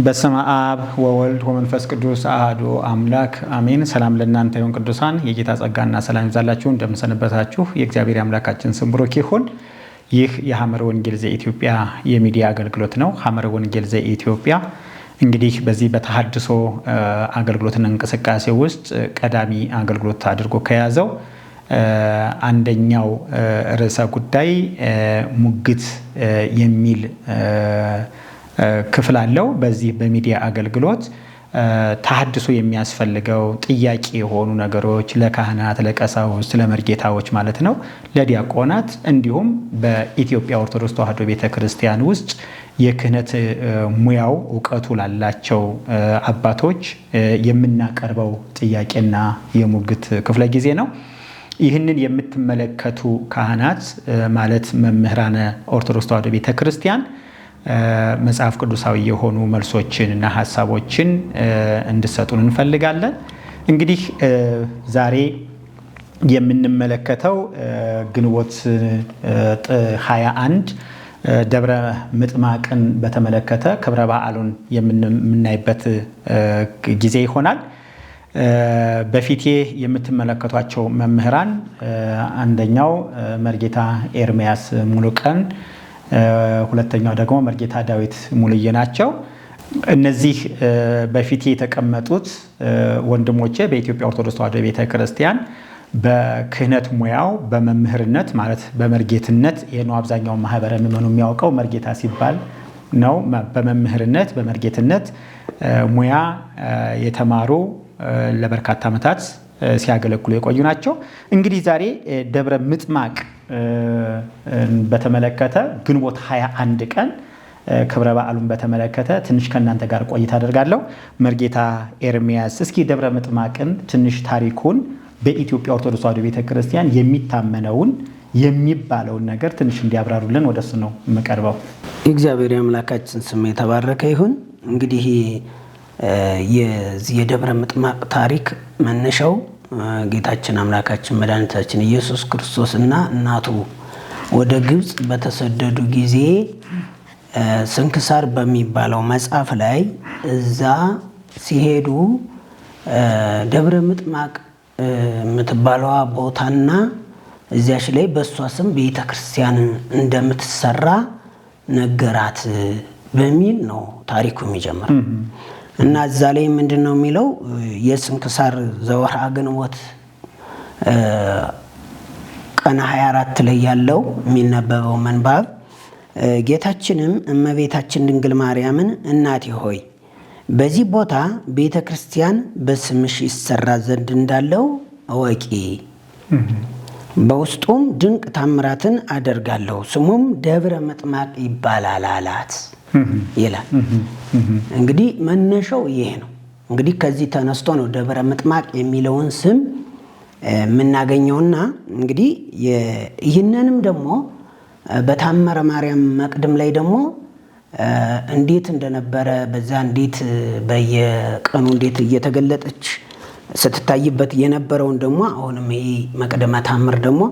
በስመ አብ ወወልድ ወመንፈስ ቅዱስ አሐዱ አምላክ አሜን። ሰላም ለእናንተ ይሁን ቅዱሳን፣ የጌታ ጸጋና ሰላም ይብዛላችሁ። እንደምሰነበታችሁ የእግዚአብሔር አምላካችን ስም ብሩክ ይሁን። ይህ የሐመረ ወንጌል ዘኢትዮጵያ የሚዲያ አገልግሎት ነው። ሐመረ ወንጌል ዘኢትዮጵያ እንግዲህ በዚህ በተሐድሶ አገልግሎትና እንቅስቃሴ ውስጥ ቀዳሚ አገልግሎት አድርጎ ከያዘው አንደኛው ርዕሰ ጉዳይ ሙግት የሚል ክፍል አለው። በዚህ በሚዲያ አገልግሎት ተሐድሶ የሚያስፈልገው ጥያቄ የሆኑ ነገሮች ለካህናት፣ ለቀሳውስት፣ ለመርጌታዎች ማለት ነው፣ ለዲያቆናት እንዲሁም በኢትዮጵያ ኦርቶዶክስ ተዋሕዶ ቤተክርስቲያን ውስጥ የክህነት ሙያው ዕውቀቱ ላላቸው አባቶች የምናቀርበው ጥያቄና የሙግት ክፍለ ጊዜ ነው። ይህንን የምትመለከቱ ካህናት ማለት መምህራነ ኦርቶዶክስ ተዋሕዶ ቤተክርስቲያን መጽሐፍ ቅዱሳዊ የሆኑ መልሶችን እና ሐሳቦችን እንድሰጡን እንፈልጋለን። እንግዲህ ዛሬ የምንመለከተው ግንቦት 21 ደብረ ምጥማቅን በተመለከተ ክብረ በዓሉን የምናይበት ጊዜ ይሆናል። በፊቴ የምትመለከቷቸው መምህራን አንደኛው መርጌታ ኤርምያስ ሙሉቀን፣ ሁለተኛው ደግሞ መርጌታ ዳዊት ሙሉዬ ናቸው። እነዚህ በፊቴ የተቀመጡት ወንድሞቼ በኢትዮጵያ ኦርቶዶክስ ተዋሕዶ ቤተክርስቲያን በክህነት ሙያው በመምህርነት ማለት በመርጌትነት ነው አብዛኛው ማህበረ ምዕመኑ የሚያውቀው መርጌታ ሲባል ነው። በመምህርነት በመርጌትነት ሙያ የተማሩ ለበርካታ ዓመታት ሲያገለግሉ የቆዩ ናቸው። እንግዲህ ዛሬ ደብረ ምጥማቅ በተመለከተ ግንቦት 21 ቀን ክብረ በዓሉን በተመለከተ ትንሽ ከእናንተ ጋር ቆይታ አደርጋለሁ። መርጌታ ኤርምያስ እስኪ ደብረ ምጥማቅን ትንሽ ታሪኩን በኢትዮጵያ ኦርቶዶክስ ተዋሕዶ ቤተክርስቲያን የሚታመነውን የሚባለውን ነገር ትንሽ እንዲያብራሩልን ወደሱ ነው የምቀርበው። የእግዚአብሔር አምላካችን ስም የተባረከ ይሁን። እንግዲህ የደብረ ምጥማቅ ታሪክ መነሻው ጌታችን አምላካችን መድኃኒታችን ኢየሱስ ክርስቶስና እናቱ ወደ ግብፅ በተሰደዱ ጊዜ ስንክሳር በሚባለው መጽሐፍ ላይ እዛ ሲሄዱ ደብረ ምጥማቅ የምትባለዋ ቦታና እዚያች ላይ በእሷ ስም ቤተ ክርስቲያን እንደምትሰራ ነገራት በሚል ነው ታሪኩ የሚጀምረው። እና እዛ ላይ ምንድን ነው የሚለው የስንክሳር ዘወርኃ ግንቦት ቀን 24 ላይ ያለው የሚነበበው መንባብ ጌታችንም እመቤታችን ድንግል ማርያምን እናቴ ሆይ በዚህ ቦታ ቤተ ክርስቲያን በስምሽ ይሰራ ዘንድ እንዳለው እወቂ፣ በውስጡም ድንቅ ታምራትን አደርጋለሁ፣ ስሙም ደብረ ምጥማቅ ይባላል አላት ይላል። እንግዲህ መነሻው ይሄ ነው። እንግዲህ ከዚህ ተነስቶ ነው ደብረ ምጥማቅ የሚለውን ስም የምናገኘውና እንግዲህ ይህንንም ደግሞ በታመረ ማርያም መቅድም ላይ ደግሞ እንዴት እንደነበረ በዛ እንዴት በየቀኑ እንዴት እየተገለጠች ስትታይበት የነበረውን ደግሞ አሁንም ይሄ መቅደመ ታምር ደግሞ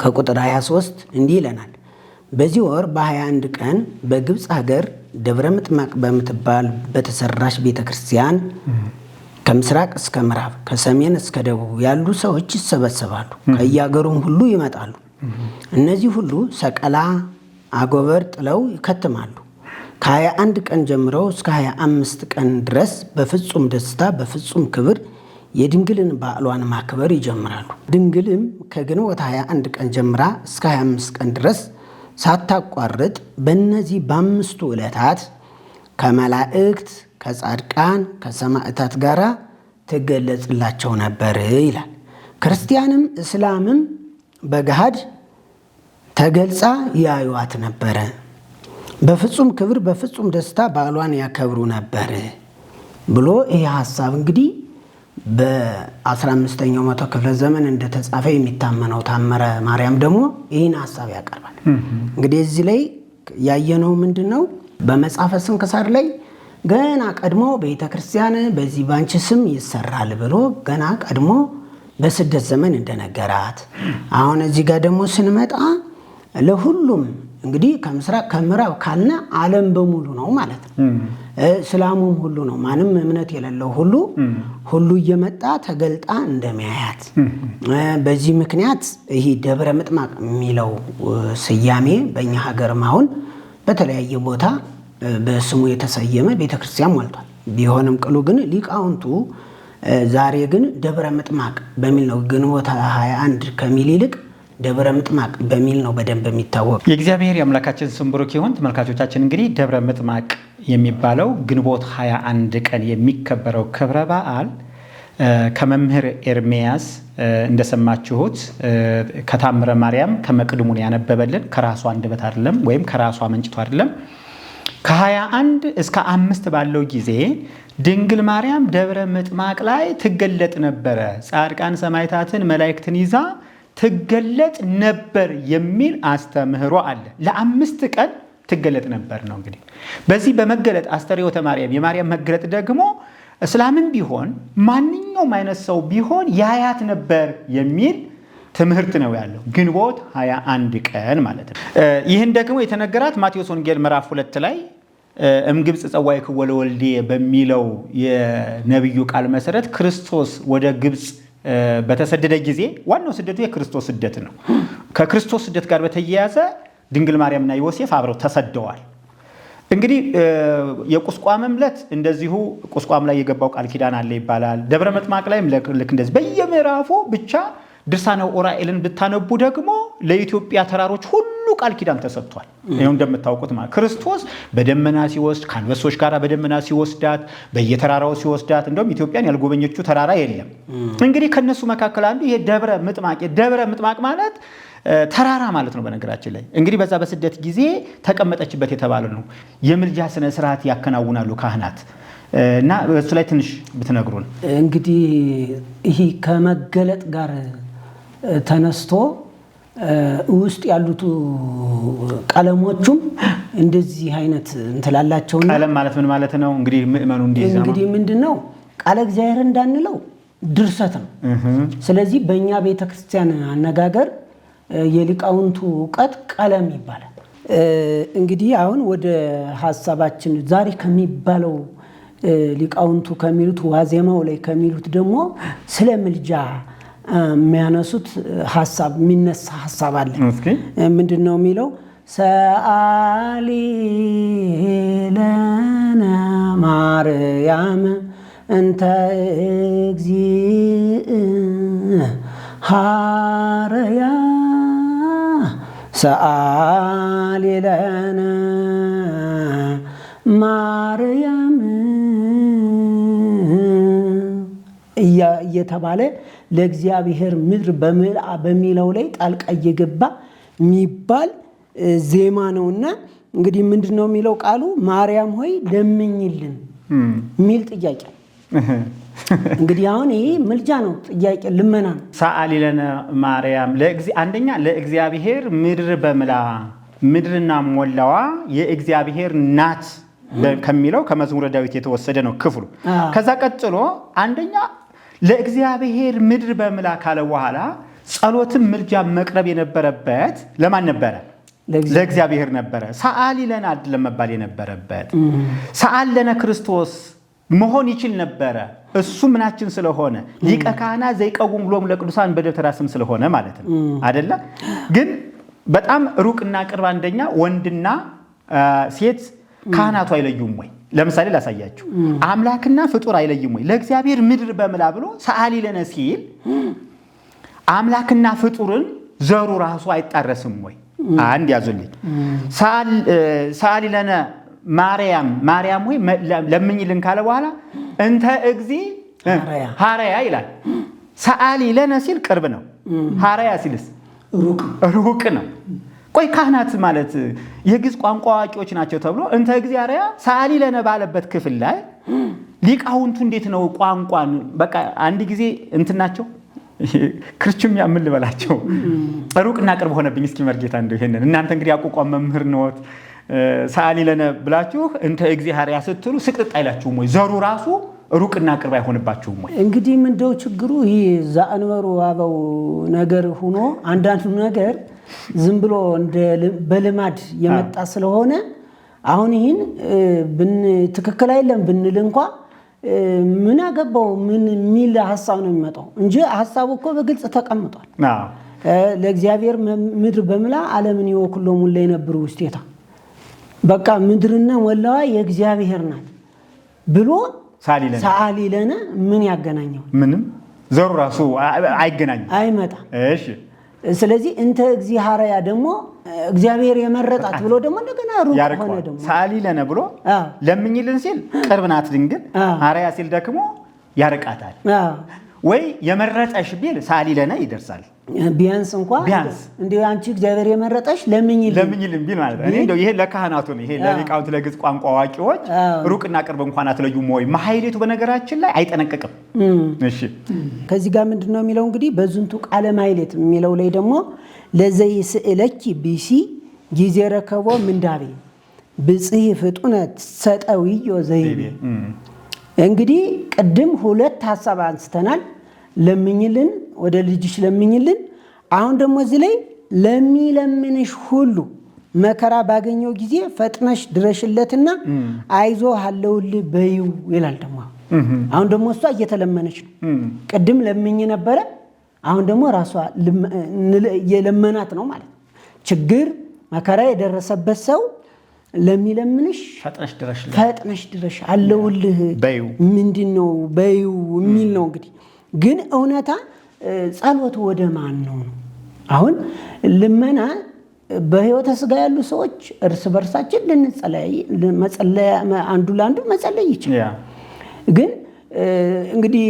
ከቁጥር 23 እንዲህ ይለናል። በዚህ ወር በ21 ቀን በግብፅ ሀገር ደብረ ምጥማቅ በምትባል በተሰራች ቤተ ክርስቲያን ከምስራቅ እስከ ምዕራብ ከሰሜን እስከ ደቡብ ያሉ ሰዎች ይሰበሰባሉ፣ ከየሀገሩም ሁሉ ይመጣሉ። እነዚህ ሁሉ ሰቀላ አጎበር ጥለው ይከትማሉ። ከ21 ቀን ጀምረው እስከ 25 ቀን ድረስ በፍጹም ደስታ በፍጹም ክብር የድንግልን በዓሏን ማክበር ይጀምራሉ። ድንግልም ከግንቦት 21 ቀን ጀምራ እስከ 25 ቀን ድረስ ሳታቋርጥ በእነዚህ በአምስቱ ዕለታት ከመላእክት ከጻድቃን ከሰማዕታት ጋር ትገለጽላቸው ነበር ይላል። ክርስቲያንም እስላምም በገሃድ ተገልጻ ያዩዋት ነበረ። በፍጹም ክብር በፍጹም ደስታ በዓሏን ያከብሩ ነበር ብሎ ይህ ሐሳብ እንግዲህ በ15ኛው መቶ ክፍለ ዘመን እንደተጻፈ የሚታመነው ታምረ ማርያም ደግሞ ይህን ሐሳብ ያቀርባል። እንግዲህ እዚህ ላይ ያየነው ምንድነው? በመጽሐፈ ስንክሳር ላይ ገና ቀድሞ ቤተ ክርስቲያን በዚህ ባንቺ ስም ይሰራል ብሎ ገና ቀድሞ በስደት ዘመን እንደነገራት፣ አሁን እዚህ ጋር ደግሞ ስንመጣ ለሁሉም እንግዲህ ከምስራቅ ከምዕራብ ካልነ ዓለም በሙሉ ነው ማለት ነው። እስላሙም ሁሉ ነው፣ ማንም እምነት የሌለው ሁሉ እየመጣ ተገልጣ እንደሚያያት። በዚህ ምክንያት ይሄ ደብረ ምጥማቅ የሚለው ስያሜ በእኛ ሀገርም አሁን በተለያየ ቦታ በስሙ የተሰየመ ቤተክርስቲያን ሞልቷል። ቢሆንም ቅሉ ግን ሊቃውንቱ ዛሬ ግን ደብረ ምጥማቅ በሚል ነው፣ ግንቦት 21 ከሚል ይልቅ ደብረ ምጥማቅ በሚል ነው በደንብ የሚታወቅ። የእግዚአብሔር የአምላካችን ስም ብሩክ ይሁን። ተመልካቾቻችን እንግዲህ ደብረ ምጥማቅ የሚባለው ግንቦት 21 ቀን የሚከበረው ክብረ በዓል ከመምህር ኤርሚያስ እንደሰማችሁት ከታምረ ማርያም ከመቅድሙን ያነበበልን ከራሷ አንደበት አይደለም፣ ወይም ከራሷ መንጭቶ አይደለም። ከ21 እስከ 5 ባለው ጊዜ ድንግል ማርያም ደብረ ምጥማቅ ላይ ትገለጥ ነበረ፣ ጻድቃን ሰማዕታትን መላእክትን ይዛ ትገለጥ ነበር የሚል አስተምህሮ አለ። ለ5 ቀን ትገለጥ ነበር ነው። እንግዲህ በዚህ በመገለጥ አስተርእዮተ ማርያም የማርያም መገለጥ ደግሞ እስላምም ቢሆን ማንኛውም አይነት ሰው ቢሆን ያያት ነበር የሚል ትምህርት ነው ያለው። ግንቦት 21 ቀን ማለት ነው። ይህን ደግሞ የተነገራት ማቴዎስ ወንጌል ምዕራፍ 2 ላይ እምግብፅ ጸዋዕክዎ ለወልዴ በሚለው የነቢዩ ቃል መሰረት ክርስቶስ ወደ ግብፅ በተሰደደ ጊዜ ዋናው ስደቱ የክርስቶስ ስደት ነው። ከክርስቶስ ስደት ጋር በተያያዘ ድንግል ማርያምና ዮሴፍ አብረው ተሰደዋል። እንግዲህ የቁስቋም ዕለት እንደዚሁ ቁስቋም ላይ የገባው ቃል ኪዳን አለ ይባላል። ደብረ ምጥማቅ ላይም ልክ እንደዚህ በየምዕራፉ ብቻ ድርሳነ ኡራኤልን ብታነቡ ደግሞ ለኢትዮጵያ ተራሮች ሁሉ ቃል ኪዳን ተሰጥቷል። ይሄው እንደምታውቁት ማለት ክርስቶስ በደመና ሲወስድ ከአንበሶች ጋር በደመና ሲወስዳት በየተራራው ሲወስዳት እንደውም ኢትዮጵያን ያልጎበኘችው ተራራ የለም። እንግዲህ ከነሱ መካከል አንዱ ይሄ ደብረ ምጥማቅ ማለት ተራራ ማለት ነው። በነገራችን ላይ እንግዲህ በዛ በስደት ጊዜ ተቀመጠችበት የተባለ ነው። የምልጃ ስነ ስርዓት ያከናውናሉ ካህናት እና እሱ ላይ ትንሽ ብትነግሩን። እንግዲህ ይሄ ከመገለጥ ጋር ተነስቶ ውስጥ ያሉት ቀለሞቹም እንደዚህ አይነት እንትላላቸው። ቀለም ማለት ምን ማለት ነው? እንግዲህ ምእመኑ እንግዲህ ምንድነው ቃለ እግዚአብሔር እንዳንለው ድርሰት ነው። ስለዚህ በእኛ ቤተክርስቲያን አነጋገር የሊቃውንቱ ዕውቀት ቀለም ይባላል። እንግዲህ አሁን ወደ ሐሳባችን ዛሬ ከሚባለው ሊቃውንቱ ከሚሉት ዋዜማው ላይ ከሚሉት ደግሞ ስለ ምልጃ የሚያነሱት ሐሳብ የሚነሳ ሐሳብ አለ። ምንድነው የሚለው? ሰአሊ ለነ ማርያም እንተ እግዚእ ሐረያ ሰአሊ ለነ ማርያም እየተባለ ለእግዚአብሔር ምድር በምልአ በሚለው ላይ ጣልቃ እየገባ የሚባል ዜማ ነውና እንግዲህ ምንድነው የሚለው ቃሉ? ማርያም ሆይ ለምኝልን የሚል ጥያቄ። እንግዲህ አሁን ይሄ ምልጃ ነው፣ ጥያቄ ልመና ነው። ሰአሊ ለነ ማርያም አንደኛ ለእግዚአብሔር ምድር በምላ ምድርና ሞላዋ የእግዚአብሔር ናት ከሚለው ከመዝሙረ ዳዊት የተወሰደ ነው ክፍሉ። ከዛ ቀጥሎ አንደኛ ለእግዚአብሔር ምድር በምላ ካለ በኋላ ጸሎትም ምልጃ መቅረብ የነበረበት ለማን ነበረ? ለእግዚአብሔር ነበረ። ሰአሊ ለነ አይደለም መባል የነበረበት። ሰአሊ ለነ ክርስቶስ መሆን ይችል ነበረ። እሱ ምናችን ስለሆነ ሊቀ ካህናት ዘይቀውም ሎሙ ለቅዱሳን በደብተራ ስም ስለሆነ ማለት ነው አይደለ? ግን በጣም ሩቅና ቅርብ አንደኛ ወንድና ሴት ካህናቱ አይለዩም ወይ? ለምሳሌ ላሳያችሁ። አምላክና ፍጡር አይለይም ወይ? ለእግዚአብሔር ምድር በምላ ብሎ ሰአሊ ለነ ሲል አምላክና ፍጡርን ዘሩ ራሱ አይጣረስም ወይ? አንድ ያዙልኝ። ሰአሊ ለነ ማርያም ወይ ለምኝልን ካለ በኋላ እንተ እግዚ ሐረያ ይላል። ሰአሊ ለነ ሲል ቅርብ ነው፣ ሐረያ ሲልስ ሩቅ ነው። ቆይ ካህናት ማለት የግዕዝ ቋንቋ አዋቂዎች ናቸው ተብሎ እንተ እግዚአብሔር ሰአሊ ለነ ባለበት ክፍል ላይ ሊቃውንቱ እንዴት ነው ቋንቋን በቃ አንድ ጊዜ እንትናቸው ክርስቲያን ምን ልበላቸው ሩቅና ቅርብ ሆነብኝ። እስኪ መርጌታ እንደው ይሄንን እናንተ እንግዲህ አቋቋም መምህር ነዎት ሰአሊ ለነ ብላችሁ እንተ እግዚአብሔር ስትሉ ስቅጥጥ አይላችሁም ወይ? ዘሩ ራሱ ሩቅና ቅርብ አይሆንባችሁም ወይ? እንግዲህ ምንድነው ችግሩ? ይሄ ዛንበሩ አበው ነገር ሆኖ አንዳንዱ ነገር ዝም ብሎ እንደ በልማድ የመጣ ስለሆነ አሁን ይሄን ትክክል አይደለም ብንል እንኳን ምን አገባው ምን ሚል ሐሳብ ነው የሚመጣው እንጂ ሐሳቡ እኮ በግልጽ ተቀምጧል። ለእግዚአብሔር ምድር በመላ ዓለምን ይወክሎም ላይ ነብሩ ውስጤታ በቃ ምድርና ወላዋ የእግዚአብሔር ናት ብሎ ሰአሊ ለነ ምን ያገናኘው? ምንም ዘሩ ራሱ አይገናኝም አይመጣም። እሺ ስለዚህ እንተ እግዚአብሔር ደግሞ እግዚአብሔር የመረጣት ብሎ ደግሞ እንደገና ሩቅ ሆነ ደግሞ ሰአሊ ለነ ብሎ ለምኝልን ሲል ቅርብ ናት ድንግል አርያ ሲል ደግሞ ያርቃታል። ወይ የመረጠሽ ቢል ሰአሊ ለነ ይደርሳል። ቢያንስ እንኳን እንዴ አንቺ እግዚአብሔር የመረጠሽ ለምኝልን ቢል ማለት እኔ እንደው ይሄ ለካህናቱ ነው። ይሄ ለሊቃውንት ለግዕዝ ቋንቋ አዋቂዎች ሩቅና ቅርብ እንኳን አትለዩም ወይ? ማህሌቱ በነገራችን ላይ አይጠነቀቅም። እሺ ከዚህ ጋር ምንድነው የሚለው እንግዲህ በዝንቱ ቃለ ማህሌት የሚለው ላይ ደግሞ ለዘይ ስእለኪ ቢሲ ጊዜ ረከቦ ምንዳቤ ብጽህ ፍጡነት ሰጠዊዮ ዘይቤ። እንግዲህ ቅድም ሁለት ሐሳብ አንስተናል። ለምኝልን ወደ ልጅሽ ለምኝልን። አሁን ደግሞ እዚህ ላይ ለሚለምንሽ ሁሉ መከራ ባገኘው ጊዜ ፈጥነሽ ድረሽለትና አይዞ አለውልህ በይው ይላል። ደግሞ አሁን ደግሞ እሷ እየተለመነች ነው። ቅድም ለምኝ ነበረ፣ አሁን ደግሞ ራሷ የለመናት ነው ማለት ነው። ችግር መከራ የደረሰበት ሰው ለሚለምንሽ ፈጥነሽ ድረሽ አለውልህ ምንድነው በይው የሚል ነው። እንግዲህ ግን እውነታ ጸሎት ወደ ማን ነው? አሁን ልመና በህይወተ ሥጋ ያሉ ሰዎች እርስ በርሳችን መጸለይ አንዱ ለአንዱ መጸለይ ይችላል። ግን እንግዲህ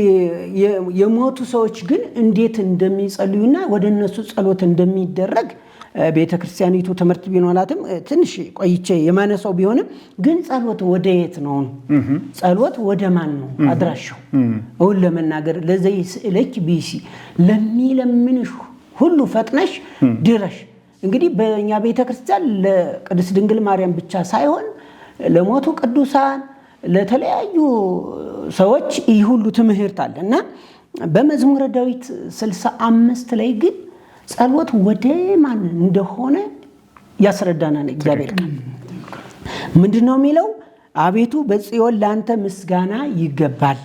የሞቱ ሰዎች ግን እንዴት እንደሚጸልዩና ወደ እነሱ ጸሎት እንደሚደረግ ቤተክርስቲያኒቱ ትምህርት ቢኖራትም ትንሽ ቆይቼ የማነሳው ቢሆንም ግን ጸሎት ወደ የት ነው? ጸሎት ወደ ማን ነው አድራሻው? አሁን ለመናገር ለዘይ ስእለኪ ቢሲ ለሚለምንሽ ሁሉ ፈጥነሽ ድረሽ። እንግዲህ በእኛ ቤተክርስቲያን ለቅድስት ድንግል ማርያም ብቻ ሳይሆን ለሞቱ ቅዱሳን ለተለያዩ ሰዎች ይህ ሁሉ ትምህርት አለ እና በመዝሙረ ዳዊት 65 ላይ ግን ጸሎት ወደ ማን እንደሆነ ያስረዳናል። እግዚአብሔር ምንድነው የሚለው? አቤቱ በጽዮን ላንተ ምስጋና ይገባል፣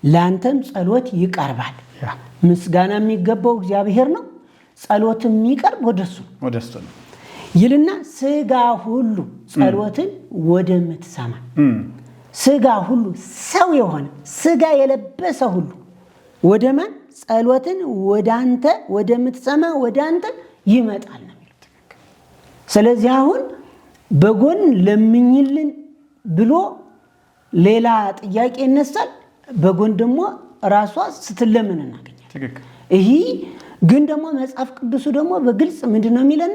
ላንተም ጸሎት ይቀርባል። ምስጋና የሚገባው እግዚአብሔር ነው፣ ጸሎት የሚቀርብ ወደሱ ነው ይልና ሥጋ ሁሉ ጸሎትን ወደ ምትሰማ ሥጋ ሁሉ ሰው የሆነ ሥጋ የለበሰ ሁሉ ወደ ማን ጸሎትን ወደ አንተ ወደ ምትሰማ ወደ አንተ ይመጣል ነው የሚለው። ስለዚህ አሁን በጎን ለምኝልን ብሎ ሌላ ጥያቄ ይነሳል፣ በጎን ደግሞ ራሷ ስትለምን እናገኛለን። ይሄ ግን ደግሞ መጽሐፍ ቅዱሱ ደግሞ በግልጽ ምንድነው የሚለን?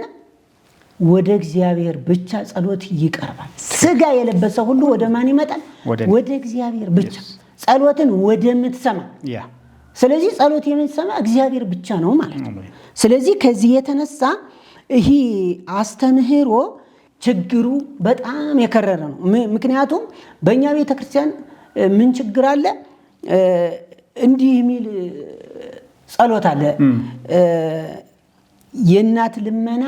ወደ እግዚአብሔር ብቻ ጸሎት ይቀርባል። ሥጋ የለበሰ ሁሉ ወደ ማን ይመጣል? ወደ እግዚአብሔር ብቻ ጸሎትን ወደ ምትሰማ። ስለዚህ ጸሎት የምትሰማ እግዚአብሔር ብቻ ነው ማለት ነው። ስለዚህ ከዚህ የተነሳ ይሄ አስተምህሮ ችግሩ በጣም የከረረ ነው። ምክንያቱም በእኛ ቤተክርስቲያን ምን ችግር አለ? እንዲህ የሚል ጸሎት አለ። የእናት ልመና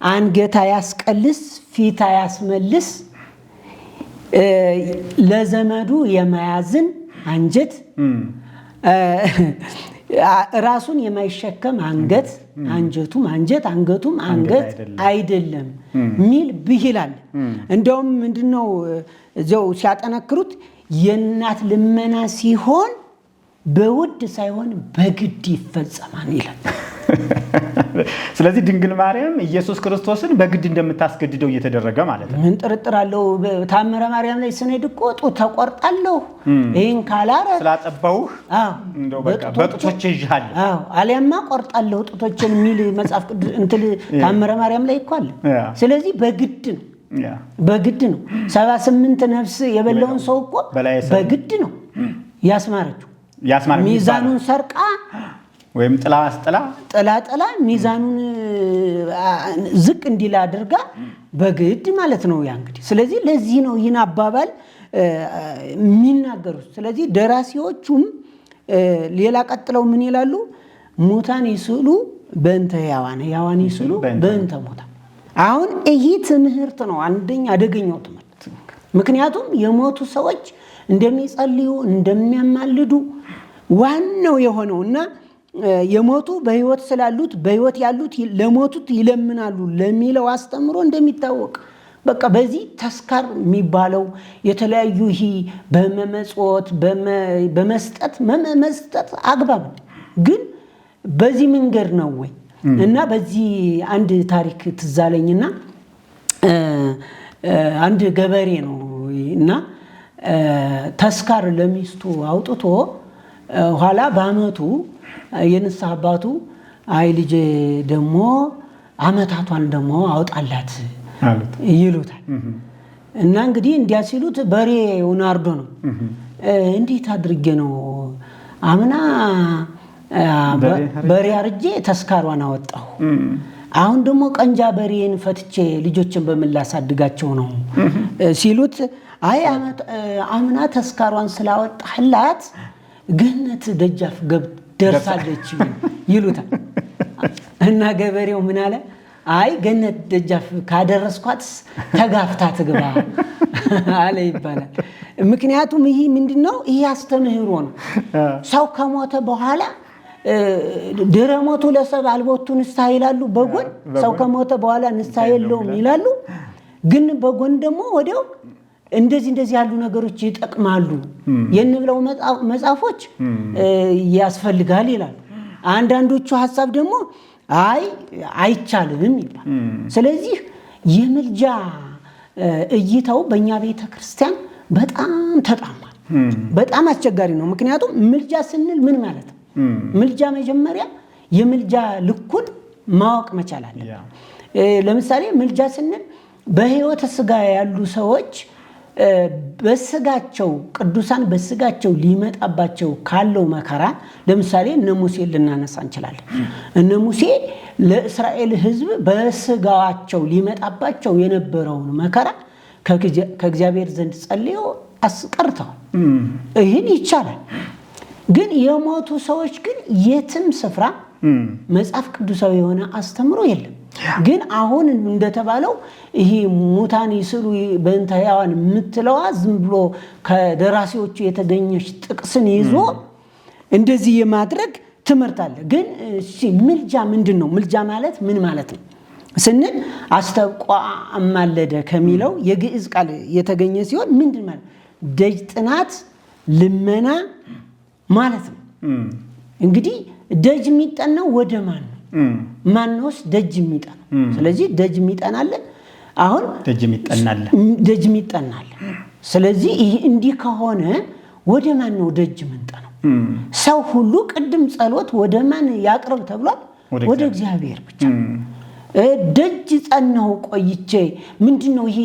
አንገት ያስቀልስ ፊት ያስመልስ፣ ለዘመዱ የማያዝን አንጀት ራሱን የማይሸከም አንገት አንጀቱም አንጀት አንገቱም አንገት አይደለም ሚል ብሂል አለ። እንደውም ምንድነው እዚያው ሲያጠነክሩት የእናት ልመና ሲሆን በውድ ሳይሆን በግድ ይፈጸማል ይላል። ስለዚህ ድንግል ማርያም ኢየሱስ ክርስቶስን በግድ እንደምታስገድደው እየተደረገ ማለት ነው። ምን ጥርጥር አለው? ታምረ ማርያም ላይ ስንሄድ እኮ ጡት ተቆርጣለሁ ይሄን ካላረ ስላጠባውህ እንደው በቃ በጡቶቼ ይዣለሁ አሊያማ ቆርጣለሁ ጡቶችን ሚል መጽሐፍ ቅዱስ እንትን ታምረ ማርያም ላይ እኮ አለ። ስለዚህ በግድ ነው በግድ ነው። 78 ነፍስ የበላውን ሰው እኮ በግድ ነው ያስማረችው። ሚዛኑን ሰርቃ ወይም ጥላ ሚዛኑን ዝቅ እንዲል አድርጋ በግድ ማለት ነው ያ እንግዲህ። ስለዚህ ለዚህ ነው ይህን አባባል የሚናገሩት። ስለዚህ ደራሲዎቹም ሌላ ቀጥለው ምን ይላሉ? ሙታን ይስሉ በእንተ ሕያዋን፣ ሕያዋን ይስሉ በእንተ ሙታን። አሁን ይህ ትምህርት ነው አንደኛ አደገኛው ትምህርት። ምክንያቱም የሞቱ ሰዎች እንደሚጸልዩ እንደሚያማልዱ ዋናው የሆነውና የሞቱ በሕይወት ስላሉት በሕይወት ያሉት ለሞቱት ይለምናሉ ለሚለው አስተምሮ እንደሚታወቅ በቃ በዚህ ተስካር የሚባለው የተለያዩ ይሄ በመመጽወት በመስጠት አግባብ ነው። ግን በዚህ መንገድ ነው ወይ? እና በዚህ አንድ ታሪክ ትዝ አለኝና አንድ ገበሬ ነው እና ተስካር ለሚስቱ አውጥቶ ኋላ በአመቱ የንስሐ አባቱ አይ ልጄ ደግሞ አመታቷን ደግሞ አውጣላት ይሉታል። እና እንግዲህ እንዲያ ሲሉት በሬውን አርዶ ነው። እንዴት አድርጌ ነው አምና በሬ አርጄ ተስካሯን አወጣሁ፣ አሁን ደግሞ ቀንጃ በሬን ፈትቼ ልጆችን በምን ላሳድጋቸው ነው ሲሉት አይ አምና ተስካሯን ስላወጣህላት ገነት ደጃፍ ደርሳለች ይሉታል። እና ገበሬው ምን አለ? አይ ገነት ደጃፍ ካደረስኳት ተጋፍታ ትግባ አለ ይባላል። ምክንያቱም ይህ ምንድነው? ይህ አስተምህሮ ነው። ሰው ከሞተ በኋላ ድረ ሞቱ ለሰብ አልቦቱ ንስሐ ይላሉ በጎን። ሰው ከሞተ በኋላ ንስሐ የለውም ይላሉ። ግን በጎን ደግሞ ወዲያው እንደዚህ ያሉ ነገሮች ይጠቅማሉ የንብለው መጽሐፎች ያስፈልጋል ይላሉ። አንዳንዶቹ ሐሳብ ደግሞ አይ አይቻልም ይላል። ስለዚህ የምልጃ እይታው በእኛ ቤተ ክርስቲያን በጣም ተጣሟል። በጣም አስቸጋሪ ነው። ምክንያቱም ምልጃ ስንል ምን ማለት ነው? ምልጃ መጀመሪያ የምልጃ ልኩን ማወቅ መቻል አለ። ለምሳሌ ምልጃ ስንል በሕይወተ ሥጋ ያሉ ሰዎች በስጋቸው ቅዱሳን በስጋቸው ሊመጣባቸው ካለው መከራ ለምሳሌ እነ ሙሴ ልናነሳ እንችላለን። እነ ሙሴ ለእስራኤል ሕዝብ በስጋቸው ሊመጣባቸው የነበረውን መከራ ከእግዚአብሔር ዘንድ ጸልየው አስቀርተዋል። ይህን ይቻላል። ግን የሞቱ ሰዎች ግን የትም ስፍራ መጽሐፍ ቅዱሳዊ የሆነ አስተምሮ የለም። ግን አሁን እንደተባለው ይሄ ሙታን ይስሉ በእንተ ሕያዋን የምትለዋ ዝም ብሎ ከደራሲዎቹ የተገኘች ጥቅስን ይዞ እንደዚህ የማድረግ ትምህርት አለ። ግን ምልጃ ምንድን ነው? ምልጃ ማለት ምን ማለት ነው ስንል አስተብቋ አማለደ ከሚለው የግዕዝ ቃል የተገኘ ሲሆን ምንድን ማለት ደጅ ጥናት ልመና ማለት ነው። እንግዲህ ደጅ የሚጠናው ወደ ማን ነው? ማንስ ደጅ የሚጠናው? ስለዚህ ደጅ የሚጠናል። አሁን ደጅ የሚጠናል። ስለዚህ ይህ እንዲህ ከሆነ ወደ ማን ነው ደጅ የምንጠናው? ሰው ሁሉ ቅድም ጸሎት ወደ ማን ያቅርብ ተብሏል? ወደ እግዚአብሔር ብቻ። ደጅ ጸናሁ ቆይቼ ምንድነው ይሄ?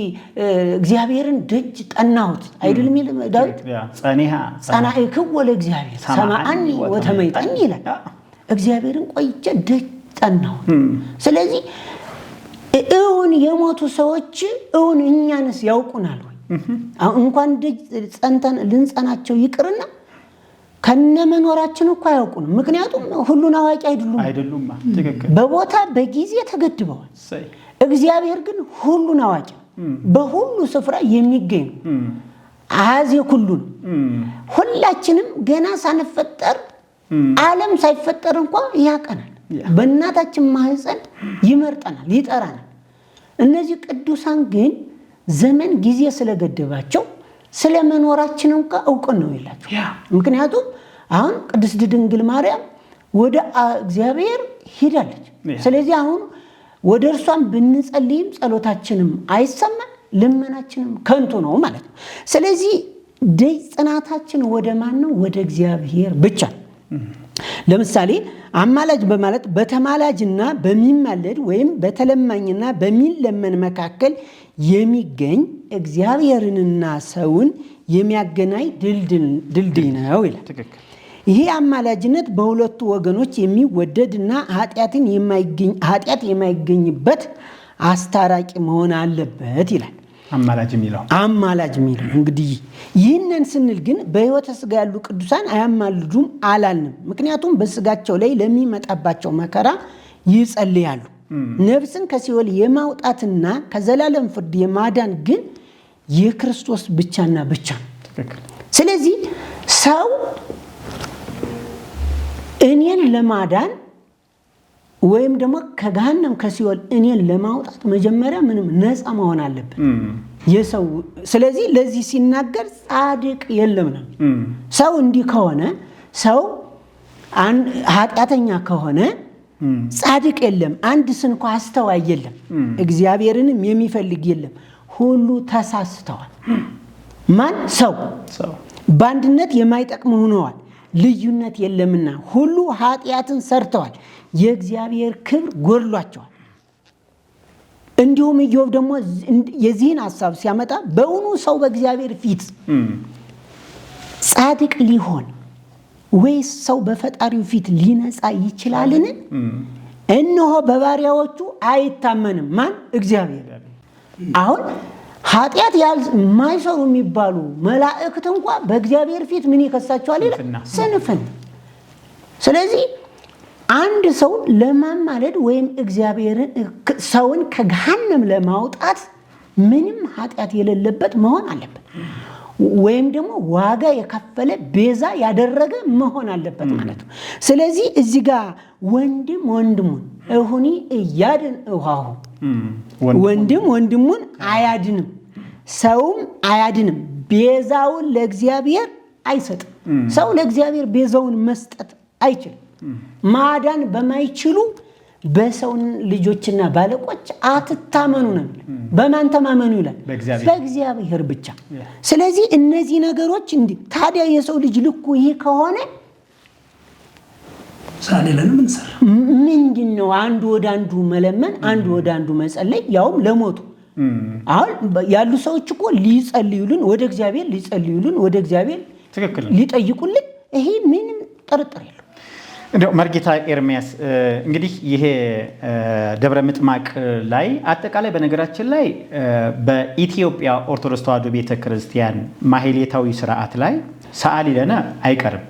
እግዚአብሔርን ደጅ ጠናሁት አይደል የሚል ዳዊት ጸናኢክዎ ለእግዚአብሔር ሰማዓኒ ወተመይጠኒ ይላል። እግዚአብሔርን ቆይቼ ደጅ ጠናሁት። ስለዚህ እውን የሞቱ ሰዎች እውን እኛንስ ያውቁናል ወይ? እንኳን ደጅ ጸንተን ልንጸናቸው ይቅርና ከነመኖራችን እኮ አያውቁንም። ምክንያቱም ሁሉን አዋቂ አይደሉም። በቦታ በጊዜ ተገድበዋል። እግዚአብሔር ግን ሁሉን አዋቂ በሁሉ ስፍራ የሚገኝ አዜ ሁሉ ነው። ሁላችንም ገና ሳንፈጠር ዓለም ሳይፈጠር እንኳን ያቀናል። በእናታችን ማህፀን ይመርጠናል፣ ይጠራናል። እነዚህ ቅዱሳን ግን ዘመን ጊዜ ስለገደባቸው ስለመኖራችን እንኳን እውቅና ነው የላቸው። ምክንያቱም አሁን ቅድስት ድንግል ማርያም ወደ እግዚአብሔር ሄዳለች። ስለዚህ አሁን ወደ እርሷም ብንጸልይም ጸሎታችንም አይሰማም፣ ልመናችንም ከንቱ ነው ማለት ነው። ስለዚህ ደጅ ጽናታችን ወደ ማን ነው? ወደ እግዚአብሔር ብቻ። ለምሳሌ አማላጅ በማለት በተማላጅና በሚማለድ ወይም በተለማኝና በሚለመን መካከል የሚገኝ እግዚአብሔርንና ሰውን የሚያገናኝ ድልድይ ነው ይላል። ይሄ አማላጅነት በሁለቱ ወገኖች የሚወደድና ኃጢአት የማይገኝበት አስታራቂ መሆን አለበት ይላል። አማላጅ የሚለው እንግዲህ ይህንን ስንል ግን በሕይወተ ሥጋ ያሉ ቅዱሳን አያማልዱም አላልንም። ምክንያቱም በሥጋቸው ላይ ለሚመጣባቸው መከራ ይጸልያሉ። ነፍስን ከሲኦል የማውጣትና ከዘላለም ፍርድ የማዳን ግን የክርስቶስ ብቻና ብቻ ነው። ስለዚህ ሰው እኔን ለማዳን ወይም ደግሞ ከገሃነም ከሲኦል እኔን ለማውጣት መጀመሪያ ምንም ነፃ መሆን አለበት የሰው። ስለዚህ ለዚህ ሲናገር ጻድቅ የለም ነው። ሰው እንዲህ ከሆነ ሰው ኃጢአተኛ ከሆነ ጻድቅ የለም፣ አንድ ስንኳ አስተዋይ የለም፣ እግዚአብሔርንም የሚፈልግ የለም። ሁሉ ተሳስተዋል። ማን? ሰው። በአንድነት የማይጠቅሙ ሆነዋል፣ ልዩነት የለምና ሁሉ ኃጢአትን ሰርተዋል፣ የእግዚአብሔር ክብር ጎድሏቸዋል። እንዲሁም ኢዮብ ደግሞ የዚህን ሐሳብ ሲያመጣ በእውኑ ሰው በእግዚአብሔር ፊት ጻድቅ ሊሆን ወይስ ሰው በፈጣሪው ፊት ሊነጻ ይችላልን? እነሆ በባሪያዎቹ አይታመንም። ማን? እግዚአብሔር። አሁን ኃጢአት የማይሰሩ የሚባሉ መላእክት እንኳ በእግዚአብሔር ፊት ምን ይከሳቸዋል ይላል? ስንፍና። ስለዚህ አንድ ሰው ለማማለድ ወይም እግዚአብሔርን ሰውን ከገሃነም ለማውጣት ምንም ኃጢአት የሌለበት መሆን አለበት፣ ወይም ደግሞ ዋጋ የከፈለ ቤዛ ያደረገ መሆን አለበት ማለት ነው። ስለዚህ እዚህ ጋር ወንድም ወንድሙን እሁኒ እያድን እኋሁ፣ ወንድም ወንድሙን አያድንም፣ ሰውም አያድንም፣ ቤዛውን ለእግዚአብሔር አይሰጥም። ሰው ለእግዚአብሔር ቤዛውን መስጠት አይችልም። ማዳን በማይችሉ በሰው ልጆችና ባለቆች አትታመኑ ነው። በማን ተማመኑ ይላል? በእግዚአብሔር ብቻ። ስለዚህ እነዚህ ነገሮች እንዲህ ታዲያ የሰው ልጅ ልኩ ይሄ ከሆነ ምንድን ነው? አንዱ ወደ አንዱ መለመን፣ አንዱ ወደ አንዱ መጸለይ፣ ያውም ለሞቱ። አሁን ያሉ ሰዎች እኮ ሊጸልዩልን ወደ እግዚአብሔር ሊጸልዩልን ወደ እግዚአብሔር ሊጠይቁልን፣ ይሄ ምንም ጥርጥር የለው። እንደው መርጌታ ኤርሚያስ እንግዲህ ይሄ ደብረ ምጥማቅ ላይ አጠቃላይ በነገራችን ላይ በኢትዮጵያ ኦርቶዶክስ ተዋሕዶ ቤተክርስቲያን ማህሌታዊ ስርዓት ላይ ሰዓሊ ለነ አይቀርም።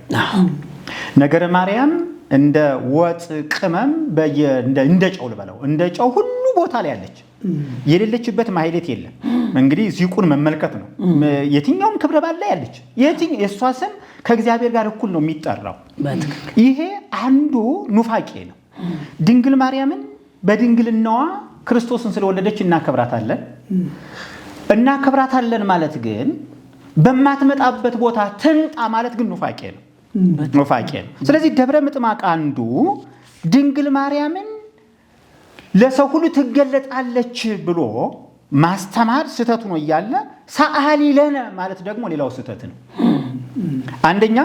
ነገረ ማርያም እንደ ወጥ ቅመም እንደ ጨው ልበለው እንደ ጨው ሁሉ ቦታ ላይ ያለች የሌለችበት ማህሌት የለም። እንግዲህ ዚቁን መመልከት ነው። የትኛውም ክብረ በዓል ላይ ያለች የእሷ ስም ከእግዚአብሔር ጋር እኩል ነው የሚጠራው። ይሄ አንዱ ኑፋቄ ነው። ድንግል ማርያምን በድንግልናዋ ክርስቶስን ስለወለደች እናከብራታለን ማለት ግን በማትመጣበት ቦታ ትምጣ ማለት ግን ኑፋቄ ነው። ስለዚህ ደብረ ምጥማቅ አንዱ ድንግል ማርያምን ለሰው ሁሉ ትገለጣለች ብሎ ማስተማር ስህተቱ ነው እያለ ሰዓሊ ለነ ማለት ደግሞ ሌላው ስህተት ነው። አንደኛ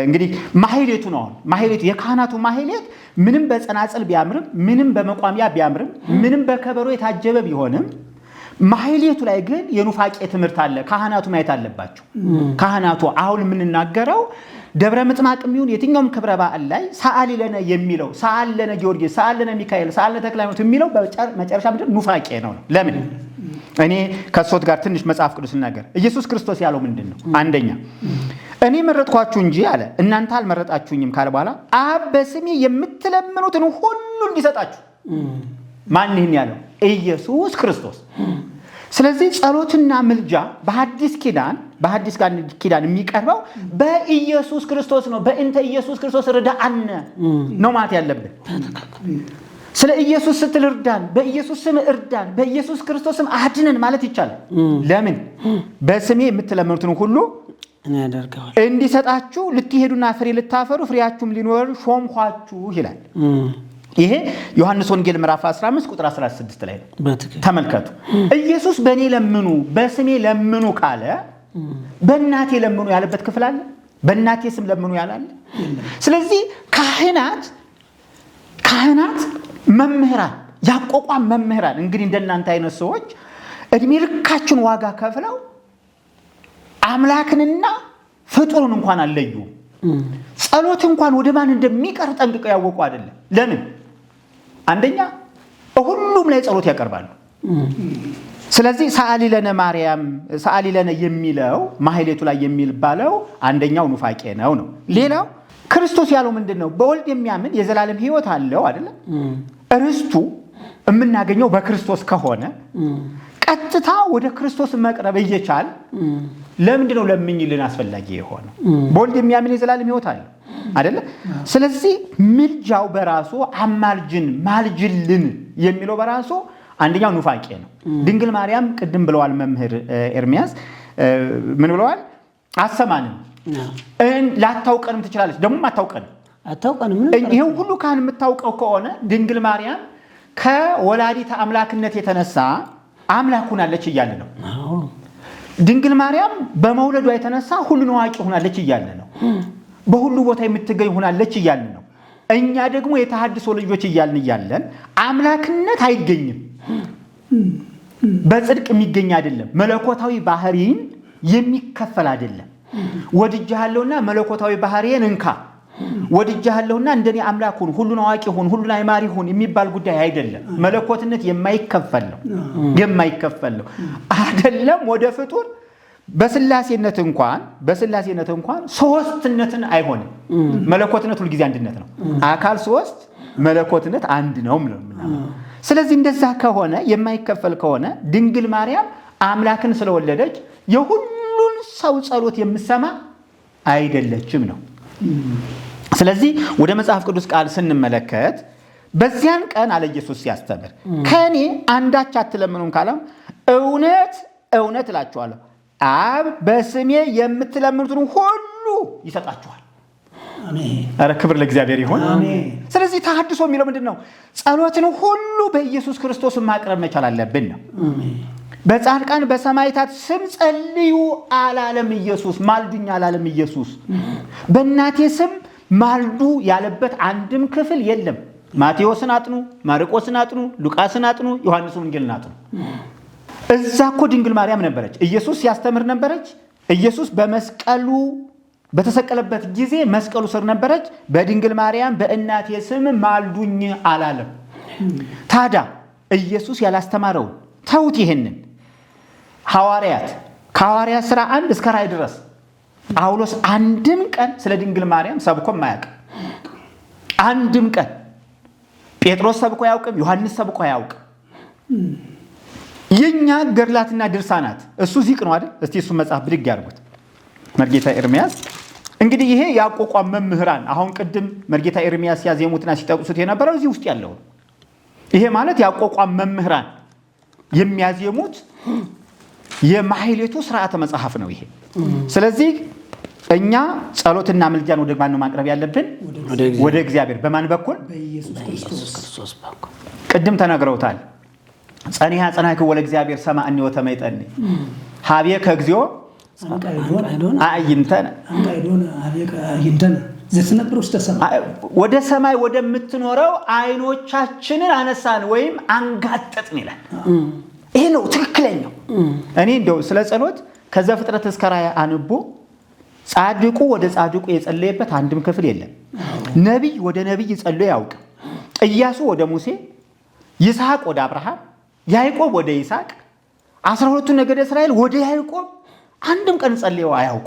እንግዲህ ማህሌቱ ነው። ማህሌቱ የካህናቱ ማህሌት ምንም በጸናጽል ቢያምርም፣ ምንም በመቋሚያ ቢያምርም፣ ምንም በከበሮ የታጀበ ቢሆንም ማህሌቱ ላይ ግን የኑፋቄ ትምህርት አለ። ካህናቱ ማየት አለባቸው። ካህናቱ አሁን የምንናገረው ደብረ ምጥማቅ የሚሆን የትኛውም ክብረ በዓል ላይ ሰዓሊ ለነ የሚለው ሰዓሊ ለነ ጊዮርጊስ፣ ሰዓሊ ለነ ሚካኤል፣ ሰዓሊ ለነ ተክለ ሃይማኖት የሚለው መጨረሻ ምንድን ኑፋቄ ነው። ለምን? እኔ ከሶት ጋር ትንሽ መጽሐፍ ቅዱስ እናገር። ኢየሱስ ክርስቶስ ያለው ምንድን ነው? አንደኛ እኔ መረጥኳችሁ እንጂ አለ እናንተ አልመረጣችሁኝም ካለ በኋላ አብ በስሜ የምትለምኑትን ሁሉ እንዲሰጣችሁ። ማን ይህን ያለው? ኢየሱስ ክርስቶስ። ስለዚህ ጸሎትና ምልጃ በሐዲስ ኪዳን የሚቀርበው በኢየሱስ ክርስቶስ ነው። በእንተ ኢየሱስ ክርስቶስ ርዳአነ ነው ማለት ያለብን። ስለ ኢየሱስ ስትል እርዳን፣ በኢየሱስ ስም እርዳን፣ በኢየሱስ ክርስቶስ ስም አድነን ማለት ይቻላል። ለምን? በስሜ የምትለምኑትን ሁሉ እንዲሰጣችሁ ልትሄዱና ፍሬ ልታፈሩ ፍሬያችሁም ሊኖር ሾምኳችሁ ይላል። ይሄ ዮሐንስ ወንጌል ምዕራፍ 15 ቁጥር 16 ላይ ነው። ተመልከቱ። ኢየሱስ በእኔ ለምኑ በስሜ ለምኑ ካለ በእናቴ ለምኑ ያለበት ክፍል አለ? በእናቴ ስም ለምኑ ያላለ? ስለዚህ ካህናት መምህራን፣ ያቋቋም መምህራን እንግዲህ እንደናንተ አይነት ሰዎች እድሜ ልካችን ዋጋ ከፍለው አምላክንና ፍጡሩን እንኳን አለዩ። ጸሎት እንኳን ወደ ማን እንደሚቀር ጠንቅቀው ያወቁ አይደለም። ለምን? አንደኛ ሁሉም ላይ ጸሎት ያቀርባሉ። ስለዚህ ሰአሊ ለነ ማርያም ሰአሊ ለነ የሚለው ማህሌቱ ላይ የሚባለው አንደኛው ኑፋቄ ነው። ሌላው ክርስቶስ ያለው ምንድነው? በወልድ የሚያምን የዘላለም ሕይወት አለው አይደለ? ርስቱ የምናገኘው በክርስቶስ ከሆነ ቀጥታ ወደ ክርስቶስ መቅረብ እየቻል ለምንድነው ለምኝልን አስፈላጊ የሆነው? በወልድ የሚያምን የዘላለም ሕይወት አለው አይደለ? ስለዚህ ምልጃው በራሱ አማልጅን ማልጅልን የሚለው በራሱ አንደኛው ኑፋቄ ነው። ድንግል ማርያም ቅድም ብለዋል መምህር ኤርሚያስ ምን ብለዋል? አሰማንም ላታውቀንም ትችላለች። ደግሞ አታውቀንም። ይሄ ሁሉ ካህን የምታውቀው ከሆነ ድንግል ማርያም ከወላዲተ አምላክነት የተነሳ አምላክ ሆናለች እያለ ነው። ድንግል ማርያም በመውለዷ የተነሳ ሁሉን አዋቂ ሆናለች እያለ ነው። በሁሉ ቦታ የምትገኝ ሆናለች እያለ ነው። እኛ ደግሞ የተሐድሶ ልጆች እያለን አምላክነት አይገኝም፣ በጽድቅ የሚገኝ አይደለም፣ መለኮታዊ ባህሪን የሚከፈል አይደለም። ወድጄሃለሁና መለኮታዊ ባህሪን እንካ፣ ወድጄሃለሁና እንደኔ አምላክ ሁን፣ ሁሉን አዋቂ ሁን፣ ሁሉን አይማሪ ሁን የሚባል ጉዳይ አይደለም። መለኮትነት የማይከፈል ነው አይደለም። ወደ ፍጡር በስላሴነት እንኳን ሶስትነትን አይሆንም። መለኮትነት ሁሉ ጊዜ አንድነት ነው። አካል ሶስት መለኮትነት አንድ ነው። ስለዚህ እንደዛ ከሆነ የማይከፈል ከሆነ ድንግል ማርያም አምላክን ስለወለደች የሁሉን ሰው ጸሎት የምትሰማ አይደለችም ነው። ስለዚህ ወደ መጽሐፍ ቅዱስ ቃል ስንመለከት በዚያን ቀን አለ ኢየሱስ ሲያስተምር ከኔ አንዳች አትለምኑም ካለም እውነት እውነት እላችኋለሁ አብ በስሜ የምትለምኑትን ሁሉ ይሰጣችኋል። አሜን። ኧረ ክብር ለእግዚአብሔር ይሁን። አሜን። ስለዚህ ተሐድሶ የሚለው ምንድነው? ጸሎትን ሁሉ በኢየሱስ ክርስቶስ ማቅረብ መቻል አለብን ነው። አሜን። በጻድቃን በሰማዕታት ስም ጸልዩ አላለም ኢየሱስ። ማልዱኝ አላለም ኢየሱስ። በእናቴ ስም ማልዱ ያለበት አንድም ክፍል የለም። ማቴዎስን አጥኑ፣ ማርቆስን አጥኑ፣ ሉቃስን አጥኑ፣ ዮሐንስ ወንጌልን አጥኑ። እዛ እኮ ድንግል ማርያም ነበረች። ኢየሱስ ሲያስተምር ነበረች። ኢየሱስ በመስቀሉ በተሰቀለበት ጊዜ መስቀሉ ስር ነበረች። በድንግል ማርያም በእናቴ ስም ማልዱኝ አላለም። ታዲያ ኢየሱስ ያላስተማረውን ተውት። ይሄንን ከሐዋርያት ሥራ 1 እስከ ራእይ ድረስ ጳውሎስ አንድም ቀን ስለ ድንግል ማርያም ሰብኮም አያውቅም። አንድም ቀን ጴጥሮስ ሰብኮ አያውቅም። ዮሐንስ ሰብኮ አያውቅም። የኛ ገድላትና ድርሳናት እሱ ዚቅ ነው አይደል? እስቲ እሱ መጽሐፍ ብድግ ያርጉት። መርጌታ ኤርሚያስ እንግዲህ ይሄ ያቋቋም መምህራን አሁን ቅድም መርጌታ ኤርሚያስ ያዜሙትና ሲጠቅሱት የነበረው እዚህ ውስጥ ያለው ይሄ ማለት ያቋቋም መምህራን የሚያዜሙት የማህሌቱ ስርዓተ መጽሐፍ ነው ይሄ። ስለዚህ እኛ ጸሎትና ምልጃን ወደ ማን ነው ማቅረብ ያለብን? ወደ እግዚአብሔር። በማን በኩል? በኢየሱስ ክርስቶስ በኩል። ቅድም ተናግረውታል። ጸኒሃ ጸናክ ወለ እግዚአብሔር ሰማዕኒ ወተመይጠኒ ሀቤ ከግዚኦ አይንተነ ወደ ሰማይ ወደምትኖረው አይኖቻችንን አነሳን ወይም አንጋጠጥን ይላል። ይሄ ነው ትክክለኛው። እኔ እንደው ስለ ጸሎት ከዘፍጥረት እስከ ራእይ አንቦ ጻድቁ ወደ ጻድቁ የጸለየበት አንድም ክፍል የለም። ነቢይ ወደ ነቢይ ጸልዮ ያውቅ። ኢያሱ ወደ ሙሴ፣ ይስሐቅ ወደ አብርሃም፣ ያዕቆብ ወደ ይስሐቅ፣ 12ቱ ነገደ እስራኤል ወደ ያዕቆብ አንድም ቀን ጸልየው አያውቁ።